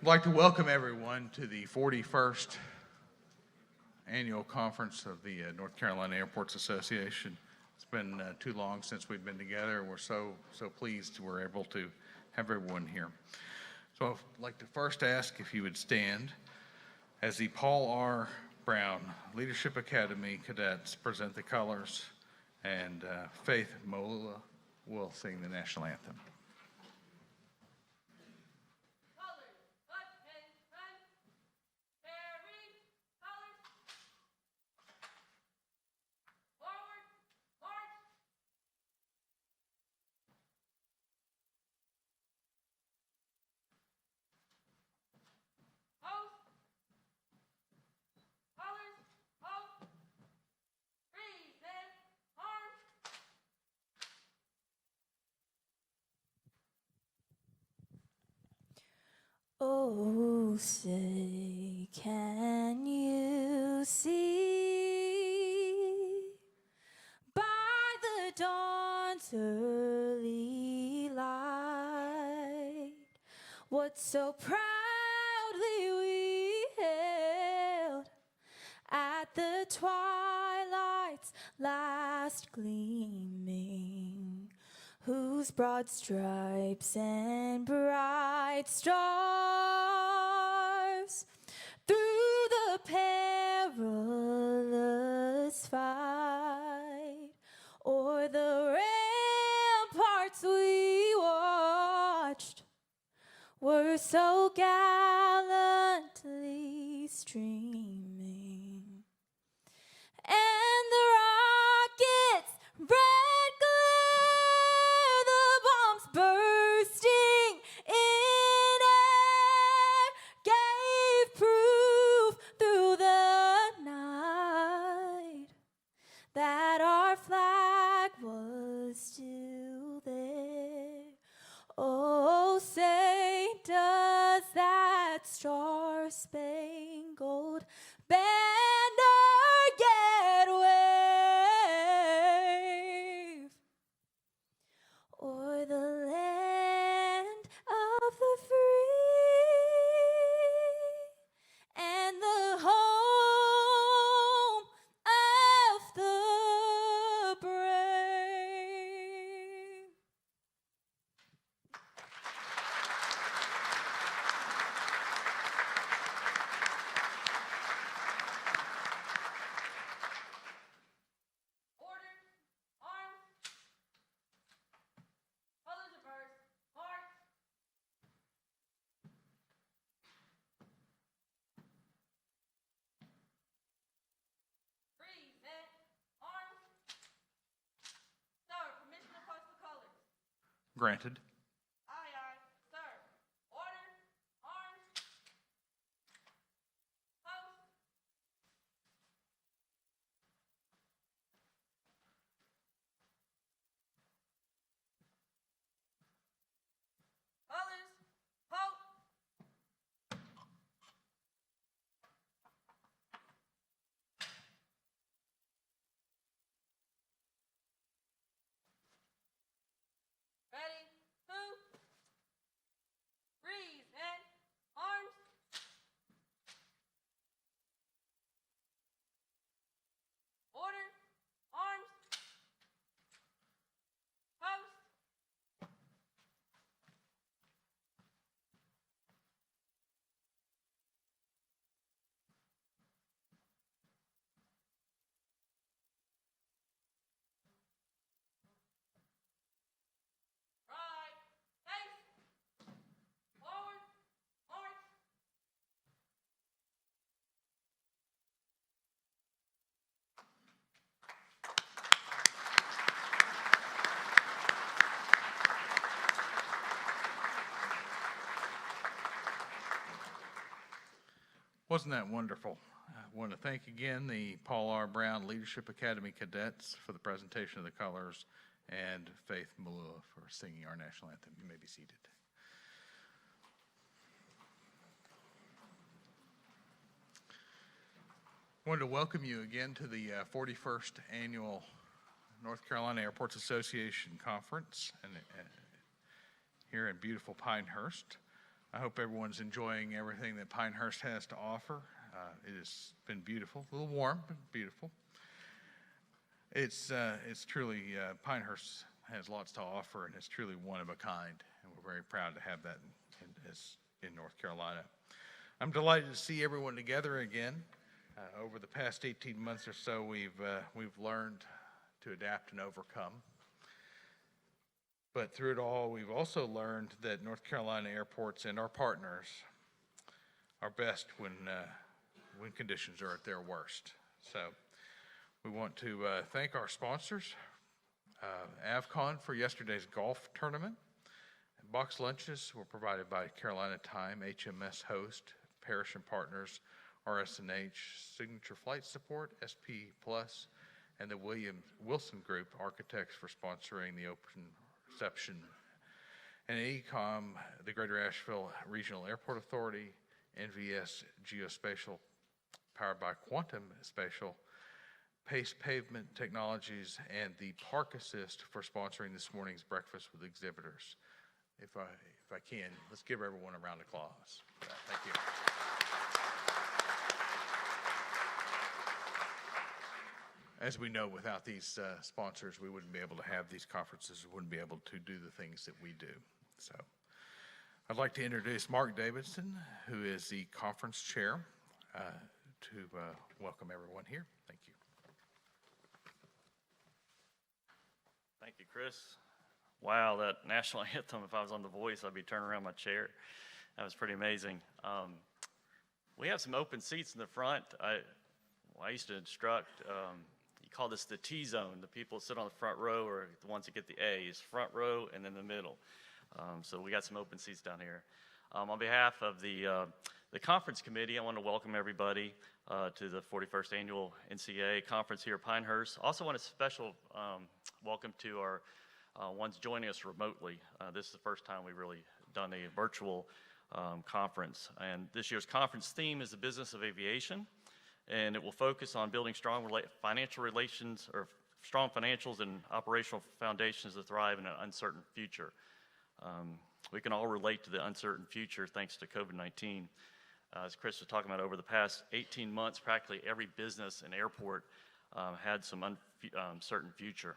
I'd like to welcome everyone to the 41st annual conference of the North Carolina Airports Association. It's been too long since we've been together. We're so pleased we're able to have everyone here. So I'd like to first ask if you would stand as the Paul R. Brown Leadership Academy cadets present the colors, and Faith Malua will sing the national anthem. Oh, say, can you see by the dawn's early light what so proudly we hailed at the twilight's last gleaming, whose broad stripes and bright stars through the perilous fight o'er the ramparts we watched were so gallantly streaming, and the rockets' red glare, the bombs bursting in air, gave proof through the night that our flag was still there. Oh, say, does that star-spangled banner yet wave o'er the land of the free and the home of the brave? Order, arms, colors reversed, march. Present, arms. Sir, permission to post the colors. Granted. Aye, aye, sir. Order, arms. Post. Colors, halt. Ready, who? Present, arms. Order, arms. Post. Right, face. Forward, march. Wasn't that wonderful? I want to thank again the Paul R. Brown Leadership Academy cadets for the presentation of the colors, and Faith Malua for singing our national anthem. You may be seated. I wanted to welcome you again to the 41st annual North Carolina Airports Association Conference and here in beautiful Pinehurst. I hope everyone's enjoying everything that Pinehurst has to offer. It has been beautiful, a little warm, but beautiful. It's truly, Pinehurst has lots to offer, and it's truly one of a kind, and we're very proud to have that in North Carolina. I'm delighted to see everyone together again. Over the past 18 months or so, we've learned to adapt and overcome. But through it all, we've also learned that North Carolina airports and our partners are best when conditions are at their worst. So we want to thank our sponsors, AvCon for yesterday's golf tournament. Box lunches were provided by Carolina Time, HMS Host, Parish and Partners, RS&H, Signature Flight Support, SP Plus, and the Wilson Group Architects for sponsoring the open reception. And AECOM, the Greater Asheville Regional Airport Authority, NVS Geospatial, powered by Quantum Spatial, Pace Pavement Technologies, and the Park Assist for sponsoring this morning's breakfast with exhibitors. If I can, let's give everyone a round of applause. Thank you. As we know, without these sponsors, we wouldn't be able to have these conferences. We wouldn't be able to do the things that we do. So I'd like to introduce Mark Davidson, who is the conference chair, to welcome everyone here. Thank you. Thank you, Chris. Wow, that national anthem, if I was on The Voice, I'd be turning around my chair. That was pretty amazing. We have some open seats in the front. I used to instruct, you call this the T-zone. The people that sit on the front row are the ones that get the A's, front row and then the middle. So we got some open seats down here. On behalf of the conference committee, I want to welcome everybody to the 41st Annual NCAA Conference here at Pinehurst. Also want a special welcome to our ones joining us remotely. This is the first time we've really done a virtual conference. And this year's conference theme is the business of aviation, and it will focus on building strong financial relations, or strong financials and operational foundations to thrive in an uncertain future. We can all relate to the uncertain future thanks to COVID-19. As Chris was talking about, over the past 18 months, practically every business and airport had some uncertain future.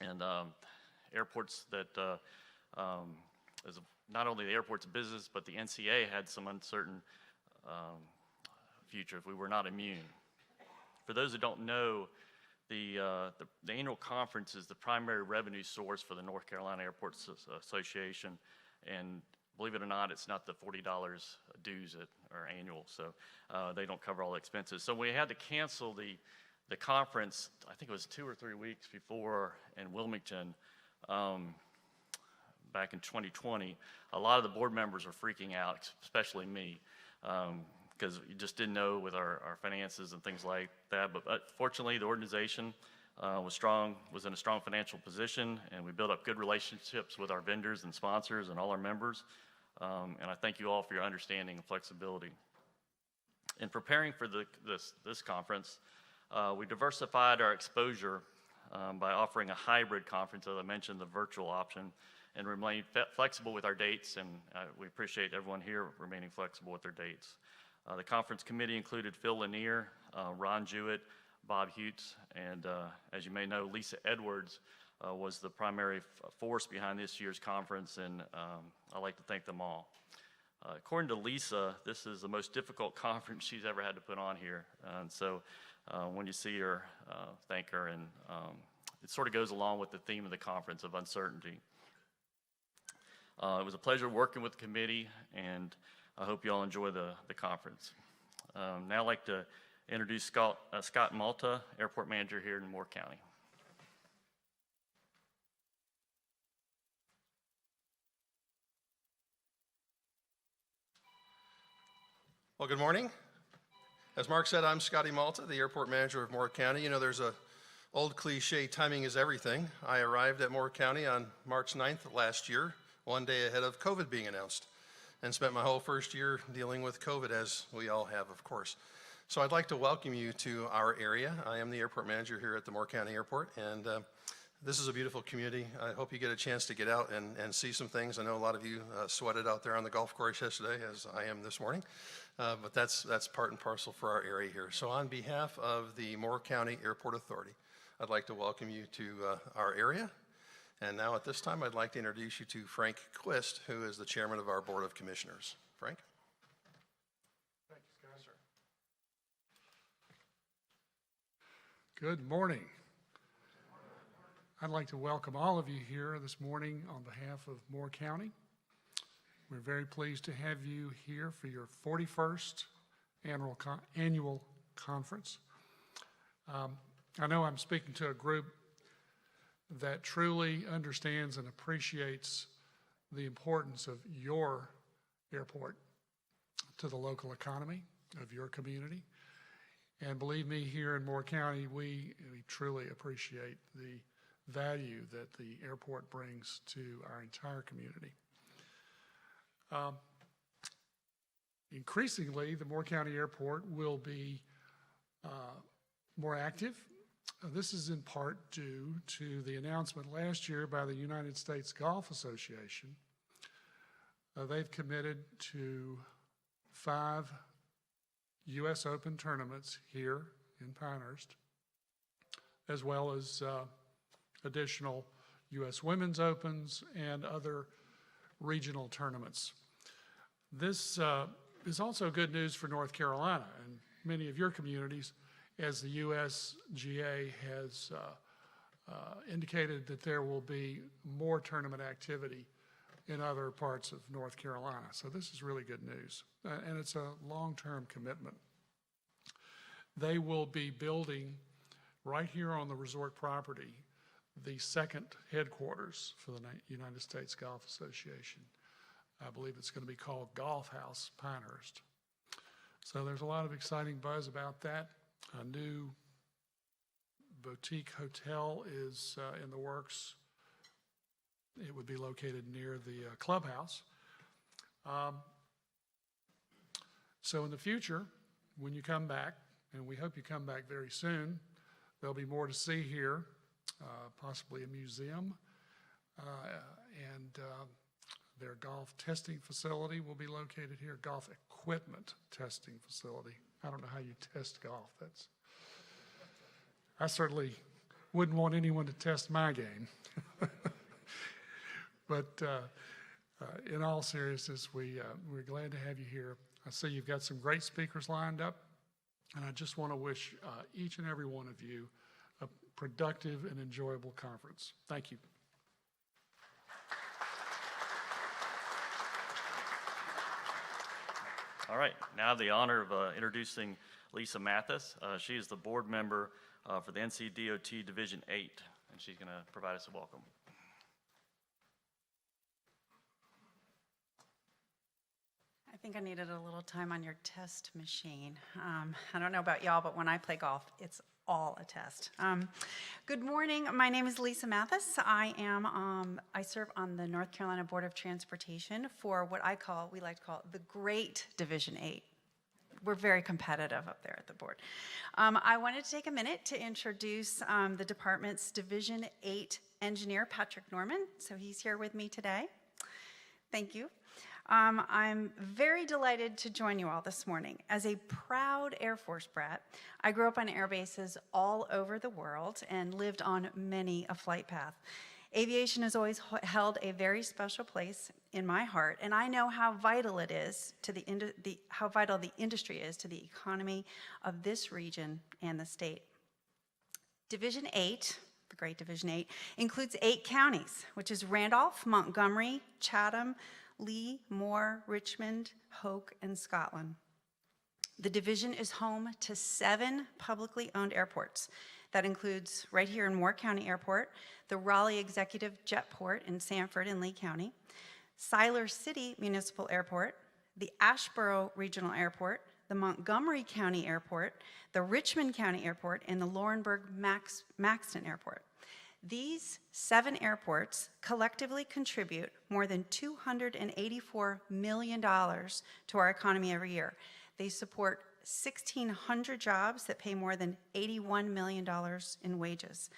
And airports that, not only the airport's business, but the NCAA had some uncertain future if we were not immune. For those that don't know, the annual conference is the primary revenue source for the North Carolina Airports Association, and believe it or not, it's not the $40 dues that are annual, so they don't cover all the expenses. So we had to cancel the conference, I think it was 2 or 3 weeks before in Wilmington, back in 2020. A lot of the board members were freaking out, especially me, because you just didn't know with our finances and things like that. But fortunately, the organization was in a strong financial position, and we built up good relationships with our vendors and sponsors and all our members. And I thank you all for your understanding and flexibility. In preparing for this conference, we diversified our exposure by offering a hybrid conference, as I mentioned, the virtual option, and remain flexible with our dates, and we appreciate everyone here remaining flexible with their dates. The conference committee included Phil Lanier, Ron Jewett, Bob Hutz, and as you may know, Lisa Edwards was the primary force behind this year's conference, and I'd like to thank them all. According to Lisa, this is the most difficult conference she's ever had to put on here, and so when you see her, thank her, and it sort of goes along with the theme of the conference of uncertainty. It was a pleasure working with the committee, and I hope you all enjoy the conference. Now I'd like to introduce Scott Malta, Airport Manager here in Moore County. Well, good morning. As Mark said, I'm Scotty Malta, the Airport Manager of Moore County. You know, there's a old cliche, timing is everything. I arrived at Moore County on March 9th last year, one day ahead of COVID being announced, and spent my whole first year dealing with COVID, as we all have, of course. So I'd like to welcome you to our area. I am the Airport Manager here at the Moore County Airport, and This is a beautiful community. I hope you get a chance to get out and see some things. I know a lot of you sweated out there on the golf course yesterday, as I am this morning. But that's part and parcel for our area here. So on behalf of the Moore County Airport Authority, I'd like to welcome you to our area. And now at this time, I'd like to introduce you to Frank Quis, who is the chairman of our Board of Commissioners. Frank? Thank you, Scott. Good morning. I'd like to welcome all of you here this morning on behalf of Moore County. We're very pleased to have you here for your 41st annual conference. I know I'm speaking to a group that truly understands and appreciates the importance of your airport to the local economy of your community. And believe me, here in Moore County, we truly appreciate the value that the airport brings to our entire community. Increasingly, the Moore County Airport will be more active. This is in part due to the announcement last year by the United States Golf Association. They've committed to 5 U.S. Open tournaments here in Pinehurst, as well as additional U.S. Women's Opens and other regional tournaments. This is also good news for North Carolina and many of your communities, as the USGA has indicated that there will be more tournament activity in other parts of North Carolina. So this is really good news, and it's a long-term commitment. They will be building right here on the resort property the second headquarters for the United States Golf Association. I believe it's going to be called Golf House Pinehurst. So there's a lot of exciting buzz about that. A new boutique hotel is in the works. It would be located near the clubhouse. So in the future, when you come back, and we hope you come back very soon, there'll be more to see here. Possibly a museum, and their golf testing facility will be located here, golf equipment testing facility. I don't know how you test golf. I certainly wouldn't want anyone to test my game. But in all seriousness, we're glad to have you here. I see you've got some great speakers lined up, and I just want to wish each and every one of you a productive and enjoyable conference. Thank you. All right, now I have the honor of introducing Lisa Mathis. She is the board member for the NCDOT Division 8, and she's going to provide us a welcome. I think I needed a little time on your test machine. I don't know about y'all, but when I play golf, it's all a test. Good morning. My name is Lisa Mathis. I serve on the North Carolina Board of Transportation for what we like to call the Great Division 8. We're very competitive up there at the board. I wanted to take a minute to introduce the department's Division 8 engineer, Patrick Norman. So he's here with me today. Thank you. I'm very delighted to join you all this morning. As a proud Air Force brat, I grew up on air bases all over the world and lived on many a flight path. Aviation has always held a very special place in my heart, and I know how vital it is to how vital the industry is to the economy of this region and the state. Division 8, the Great Division 8, includes 8 counties, which is Randolph, Montgomery, Chatham, Lee, Moore, Richmond, Hoke, and Scotland. The division is home to 7 publicly owned airports. That includes right here in Moore County Airport, the Raleigh Executive Jetport in Sanford and Lee County, Siler City Municipal Airport, the Asheboro Regional Airport, the Montgomery County Airport, the Richmond County Airport, and the Laurinburg-Maxton Airport. These 7 airports collectively contribute more than $284 million to our economy every year. They support 1,600 jobs that pay more than $81 million in wages.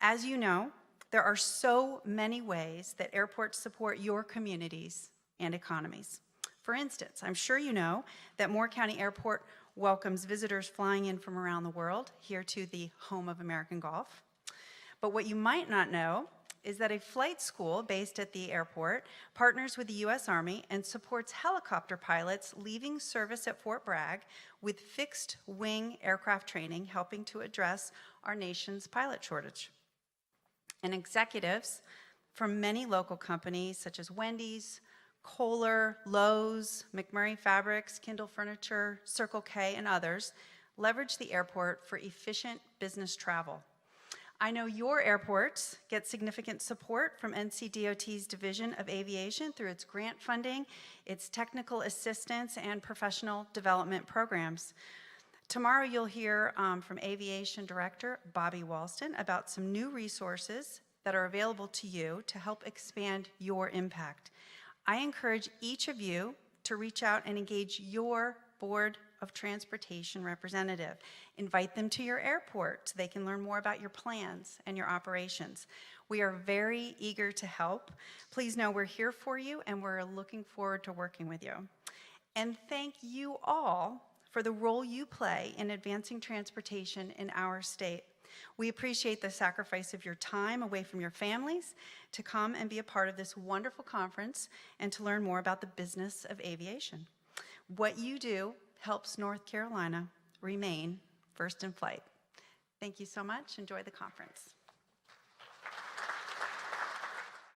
As you know, There are so many ways that airports support your communities and economies. For instance, I'm sure you know that Moore County Airport welcomes visitors flying in from around the world here to the home of American golf. But what you might not know is that a flight school based at the airport partners with the U.S. Army and supports helicopter pilots leaving service at Fort Bragg with fixed-wing aircraft training, helping to address our nation's pilot shortage. And executives from many local companies such as Wendy's, Kohler, Lowe's, McMurray Fabrics, Kindle Furniture, Circle K, and others leverage the airport for efficient business travel. I know your airports get significant support from NCDOT's Division of Aviation through its grant funding, its technical assistance, and professional development programs. Tomorrow you'll hear from Aviation Director Bobby Walston about some new resources that are available to you to help expand your impact. I encourage each of you to reach out and engage your Board of Transportation representative. Invite them to your airport so they can learn more about your plans and your operations. We are very eager to help. Please know we're here for you and we're looking forward to working with you. And thank you all for the role you play in advancing transportation in our state. We appreciate the sacrifice of your time away from your families to come and be a part of this wonderful conference and to learn more about the business of aviation. What you do helps North Carolina remain first in flight. Thank you so much. Enjoy the conference.